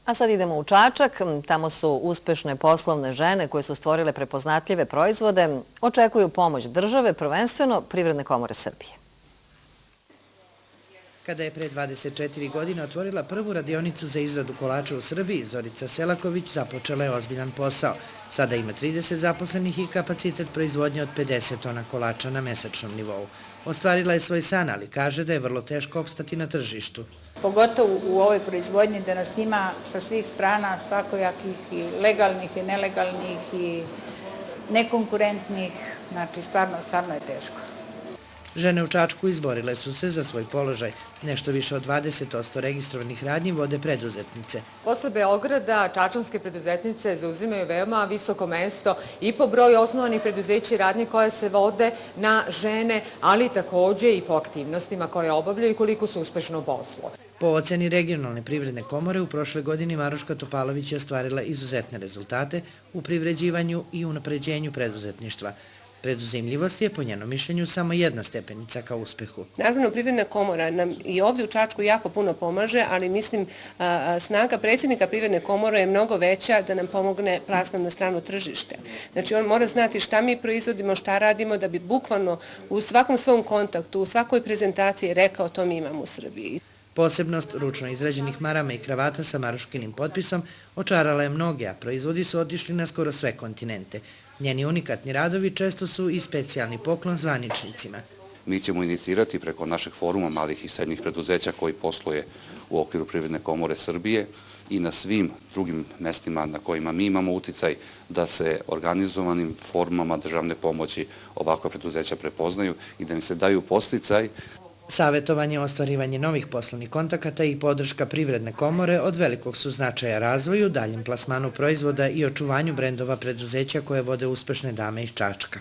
A sad idemo u Čačak. Tamo su uspešne poslovne žene koje su stvorile prepoznatljive proizvode. Očekuju pomoć države, prvenstveno Privredne komore Srbije. Kada je pre 24 godine otvorila prvu radionicu za izradu kolača u Srbiji, Zorica Selaković započela je ozbiljan posao. Sada ima 30 zaposlenih i kapacitet proizvodnje od 50 tona kolača na mesečnom nivou. Ostvarila je svoj san, ali kaže da je vrlo teško opstati na tržištu. Pogotovo u ovoj proizvodnji da nas ima sa svih strana svakojakih i legalnih i nelegalnih i nekonkurentnih, znači stvarno je teško. Žene u Čačku izborile su se za svoj položaj. Nešto više od 20% registrovanih radnji vode preduzetnice. Posle Beograda, čačanske preduzetnice zauzimaju veoma visoko mesto i po broju osnovanih preduzeća i radnji koje se vode na žene, ali takođe i po aktivnostima koje obavljaju i koliko su uspešno u poslu. Po oceni Regionalne privredne komore, u prošle godini Maruška Topalović je ostvarila izuzetne rezultate u privređivanju i unapređenju preduzetništva. Preduzimljivost je, po njenom mišljenju, samo jedna stepenica ka uspehu. Naravno, Privredna komora nam i ovdje u Čačku jako puno pomaže, ali mislim snaga predsjednika Privredne komore je mnogo veća da nam pomogne plasman na stranu tržište. Znači, on mora znati šta mi proizvodimo, šta radimo, da bi bukvalno u svakom svom kontaktu, u svakoj prezentaciji rekao to mi imamo u Srbiji. Posebnost ručno izrađenih marama i kravata sa maruškinim potpisom očarala je mnoge, a proizvodi su otišli na skoro sve kontinente. Njeni unikatni radovi često su i specijalni poklon zvaničnicima. Mi ćemo inicirati preko našeg foruma malih i srednjih preduzeća koji posluje u okviru Privredne komore Srbije i na svim drugim mestima na kojima mi imamo uticaj da se organizovanim formama državne pomoći ovakva preduzeća prepoznaju i da im se daju podsticaj. Savetovanje, ostvarivanje novih poslovnih kontakata i podrška Privredne komore od velikog su značaja razvoju, daljem plasmanu proizvoda i očuvanju brendova preduzeća koje vode uspešne dame iz Čačka.